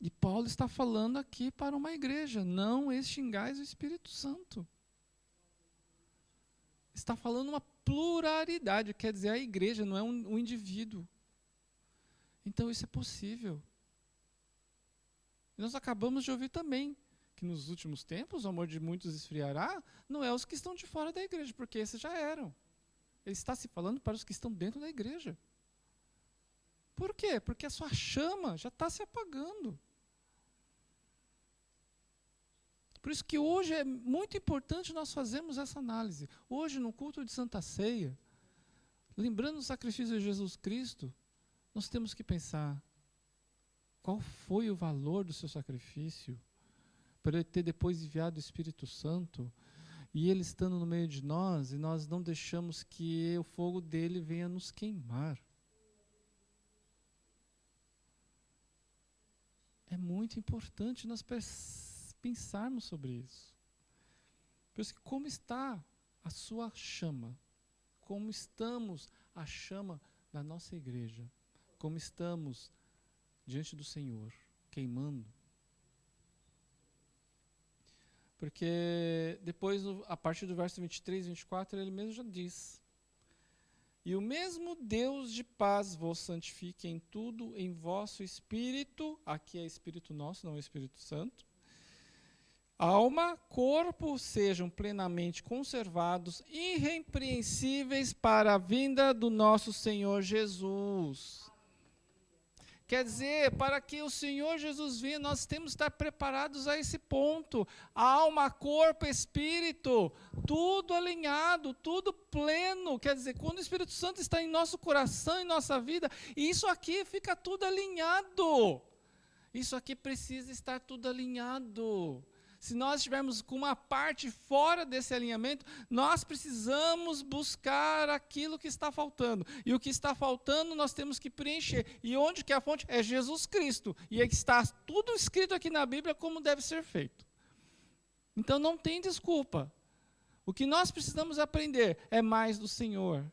E Paulo está falando aqui para uma igreja, não extingais o Espírito Santo. Está falando uma pluralidade, quer dizer, a igreja não é um indivíduo. Então isso é possível. E nós acabamos de ouvir também que nos últimos tempos o amor de muitos esfriará, não é os que estão de fora da igreja, porque esses já eram. Ele está se falando para os que estão dentro da igreja. Por quê? Porque a sua chama já está se apagando. Por isso que hoje é muito importante nós fazermos essa análise. Hoje, no culto de Santa Ceia, lembrando o sacrifício de Jesus Cristo, nós temos que pensar, qual foi o valor do seu sacrifício? Para ele ter depois enviado o Espírito Santo, e ele estando no meio de nós, e nós não deixamos que o fogo dele venha nos queimar. É muito importante nós pensarmos sobre isso. Por isso que como está a sua chama? Como estamos a chama da nossa igreja? Como estamos diante do Senhor, queimando? Porque depois, a partir do verso 23 e 24, ele mesmo já diz: e o mesmo Deus de paz vos santifique em tudo, em vosso espírito, aqui é Espírito nosso, não é Espírito Santo, alma, corpo sejam plenamente conservados, irrepreensíveis para a vinda do nosso Senhor Jesus. Quer dizer, para que o Senhor Jesus venha, nós temos que estar preparados a esse ponto. Alma, corpo, espírito, tudo alinhado, tudo pleno. Quer dizer, quando o Espírito Santo está em nosso coração, em nossa vida, isso aqui fica tudo alinhado. Isso aqui precisa estar tudo alinhado. Se nós estivermos com uma parte fora desse alinhamento, nós precisamos buscar aquilo que está faltando. E o que está faltando nós temos que preencher. E onde que é a fonte? É Jesus Cristo. E está tudo escrito aqui na Bíblia como deve ser feito. Então não tem desculpa. O que nós precisamos aprender é mais do Senhor.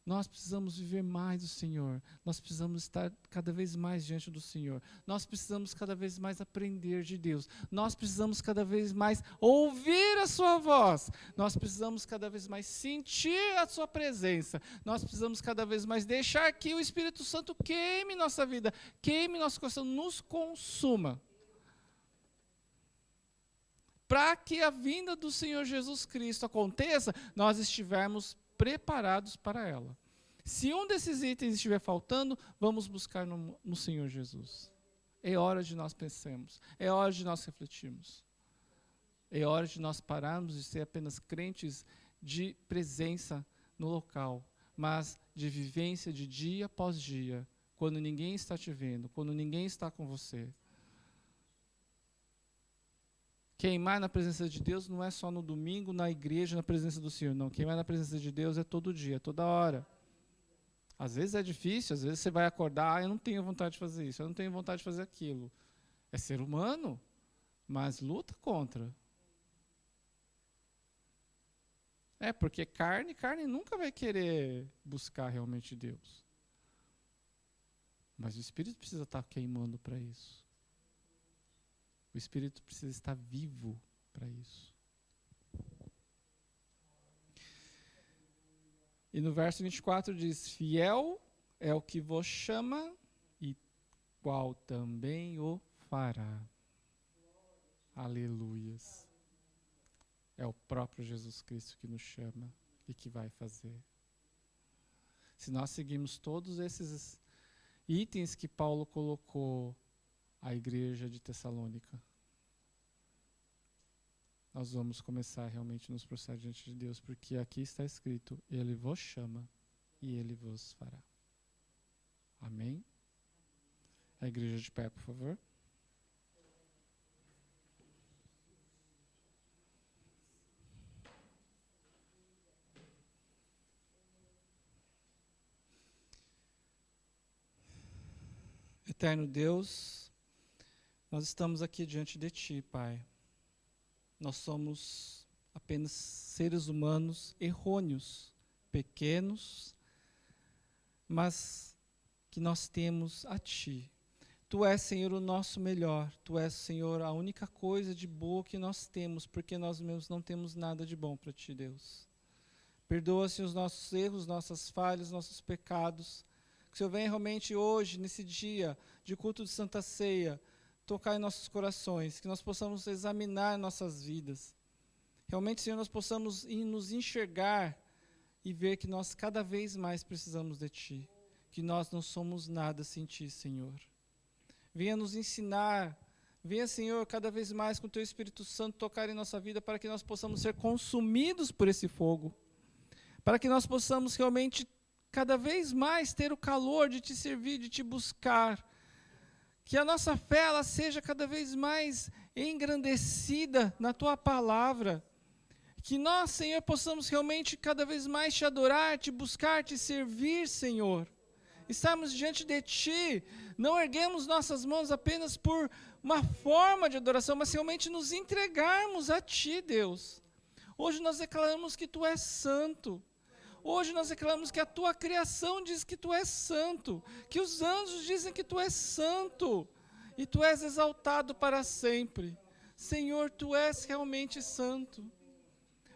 Nós precisamos viver mais do Senhor. Nós precisamos estar cada vez mais diante do Senhor. Nós precisamos cada vez mais aprender de Deus. Nós precisamos cada vez mais ouvir a sua voz. Nós precisamos cada vez mais sentir a sua presença. Nós precisamos cada vez mais deixar que o Espírito Santo queime nossa vida, queime nosso coração, nos consuma. Para que a vinda do Senhor Jesus Cristo aconteça, nós estivermos preparados para ela. Se um desses itens estiver faltando, vamos buscar no Senhor Jesus. É hora de nós pensarmos, é hora de nós refletirmos. É hora de nós pararmos de ser apenas crentes de presença no local, mas de vivência de dia após dia, quando ninguém está te vendo, quando ninguém está com você. Queimar na presença de Deus não é só no domingo, na igreja, na presença do Senhor. Não, queimar na presença de Deus é todo dia, toda hora. Às vezes é difícil, às vezes você vai acordar, eu não tenho vontade de fazer isso, eu não tenho vontade de fazer aquilo. É ser humano. mas luta contra. Porque carne nunca vai querer buscar realmente Deus. Mas o Espírito precisa estar queimando para isso. O Espírito precisa estar vivo para isso. E no verso 24 diz: fiel é o que vos chama, e qual também o fará. Aleluias. É o próprio Jesus Cristo que nos chama e que vai fazer. Se nós seguirmos todos esses itens que Paulo colocou à igreja de Tessalônica, nós vamos começar realmente nos processos diante de Deus, porque aqui está escrito: Ele vos chama e Ele vos fará. Amém? A igreja de pé, por favor. Eterno Deus, nós estamos aqui diante de Ti, Pai. Nós somos apenas seres humanos errôneos, pequenos, mas que nós temos a Ti. Tu és, Senhor, o nosso melhor. Tu és, Senhor, a única coisa de boa que nós temos, porque nós mesmos não temos nada de bom para Ti, Deus. Perdoa-se os nossos erros, nossas falhas, nossos pecados. Que o Senhor venha realmente hoje, nesse dia de culto de Santa Ceia, tocar em nossos corações, que nós possamos examinar nossas vidas. Realmente, Senhor, nós possamos nos enxergar e ver que nós cada vez mais precisamos de Ti, que nós não somos nada sem Ti, Senhor. Venha nos ensinar, venha, Senhor, cada vez mais com o Teu Espírito Santo tocar em nossa vida, para que nós possamos ser consumidos por esse fogo, para que nós possamos realmente cada vez mais ter o calor de Te servir, de Te buscar. Que a nossa fé ela seja cada vez mais engrandecida na Tua palavra. Que nós, Senhor, possamos realmente cada vez mais Te adorar, Te buscar, Te servir, Senhor. Estarmos diante de Ti, não erguemos nossas mãos apenas por uma forma de adoração, mas realmente nos entregarmos a Ti, Deus. Hoje nós declaramos que Tu és santo. Hoje nós declaramos que a Tua criação diz que Tu és santo, que os anjos dizem que Tu és santo, e Tu és exaltado para sempre. Senhor, Tu és realmente santo.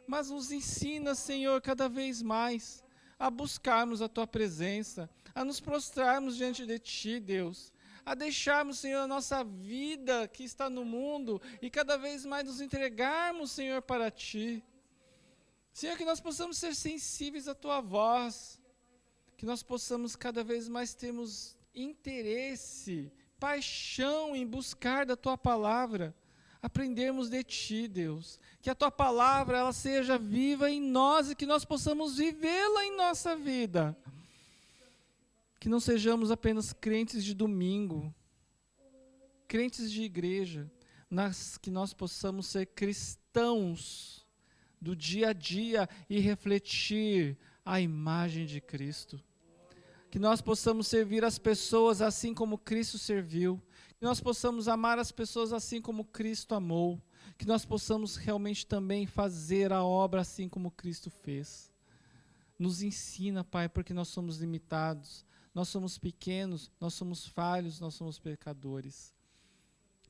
Mas nos ensina, Senhor, cada vez mais a buscarmos a Tua presença, a nos prostrarmos diante de Ti, Deus, a deixarmos, Senhor, a nossa vida que está no mundo e cada vez mais nos entregarmos, Senhor, para Ti. Senhor, que nós possamos ser sensíveis à Tua voz, que nós possamos cada vez mais termos interesse, paixão em buscar da Tua palavra, aprendermos de Ti, Deus, que a Tua palavra ela seja viva em nós e que nós possamos vivê-la em nossa vida, que não sejamos apenas crentes de domingo, crentes de igreja, mas que nós possamos ser cristãos do dia a dia e refletir a imagem de Cristo. Que nós possamos servir as pessoas assim como Cristo serviu. Que nós possamos amar as pessoas assim como Cristo amou. Que nós possamos realmente também fazer a obra assim como Cristo fez. Nos ensina, Pai, porque nós somos limitados, nós somos pequenos, nós somos falhos, nós somos pecadores.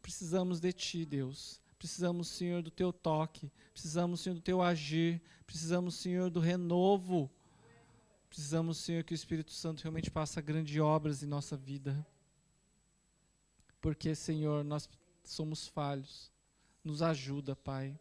Precisamos de Ti, Deus. Precisamos, Senhor, do Teu toque. Precisamos, Senhor, do Teu agir. Precisamos, Senhor, do renovo. Precisamos, Senhor, que o Espírito Santo realmente faça grandes obras em nossa vida. Porque, Senhor, nós somos falhos. Nos ajuda, Pai.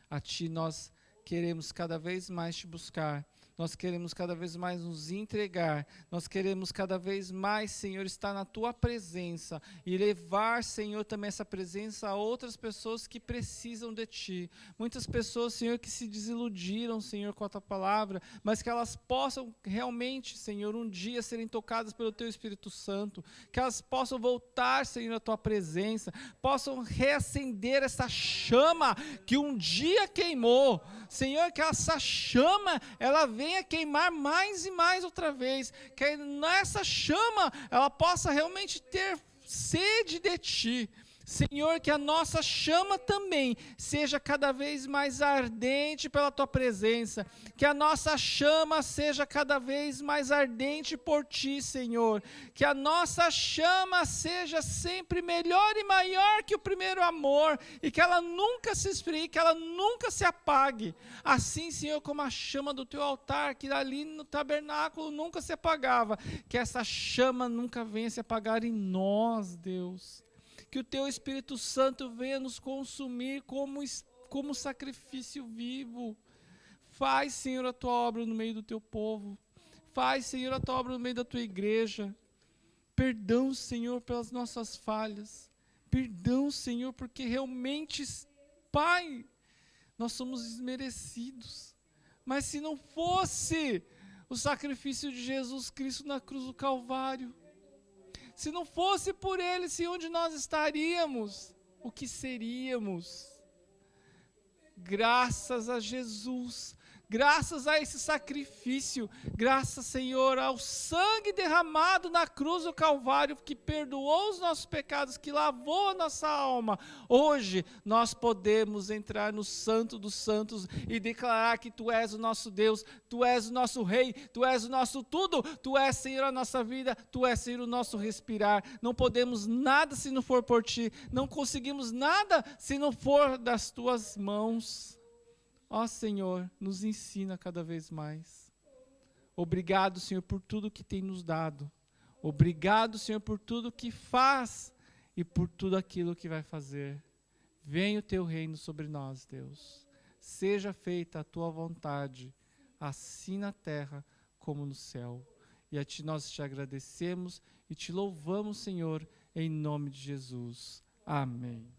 A Ti nós queremos cada vez mais Te buscar. Nós queremos cada vez mais nos entregar. Nós queremos cada vez mais, Senhor, estar na Tua presença e levar, Senhor, também essa presença a outras pessoas que precisam de Ti. Muitas pessoas, Senhor, que se desiludiram, Senhor, com a Tua palavra, mas que elas possam realmente, Senhor, um dia serem tocadas pelo Teu Espírito Santo, que elas possam voltar, Senhor, à Tua presença, possam reacender essa chama que um dia queimou. Senhor, que essa chama, ela venha queimar mais e mais outra vez, que nessa chama ela possa realmente ter sede de Ti, Senhor, que a nossa chama também seja cada vez mais ardente pela Tua presença, que a nossa chama seja cada vez mais ardente por Ti, Senhor, que a nossa chama seja sempre melhor e maior que o primeiro amor, e que ela nunca se esfrie, que ela nunca se apague, assim, Senhor, como a chama do Teu altar, que ali no tabernáculo nunca se apagava, que essa chama nunca venha se apagar em nós, Deus. Que o Teu Espírito Santo venha nos consumir como sacrifício vivo. Faz, Senhor, a Tua obra no meio do Teu povo. Faz, Senhor, a Tua obra no meio da Tua igreja. Perdão, Senhor, pelas nossas falhas. Perdão, Senhor, porque realmente, Pai, nós somos desmerecidos. Mas se não fosse o sacrifício de Jesus Cristo na cruz do Calvário, se não fosse por Ele, se onde nós estaríamos, o que seríamos? Graças a Jesus, graças a esse sacrifício, graças, Senhor, ao sangue derramado na cruz do Calvário, que perdoou os nossos pecados, que lavou a nossa alma, hoje nós podemos entrar no Santo dos Santos e declarar que Tu és o nosso Deus, Tu és o nosso Rei, Tu és o nosso tudo, Tu és, Senhor, a nossa vida, Tu és, Senhor, o nosso respirar. Não podemos nada se não for por Ti, não conseguimos nada se não for das Tuas mãos. Ó Senhor, nos ensina cada vez mais. Obrigado, Senhor, por tudo que tem nos dado. Obrigado, Senhor, por tudo que faz e por tudo aquilo que vai fazer. Venha o Teu reino sobre nós, Deus. Seja feita a Tua vontade, assim na terra como no céu. E a Ti nós te agradecemos e te louvamos, Senhor, em nome de Jesus. Amém.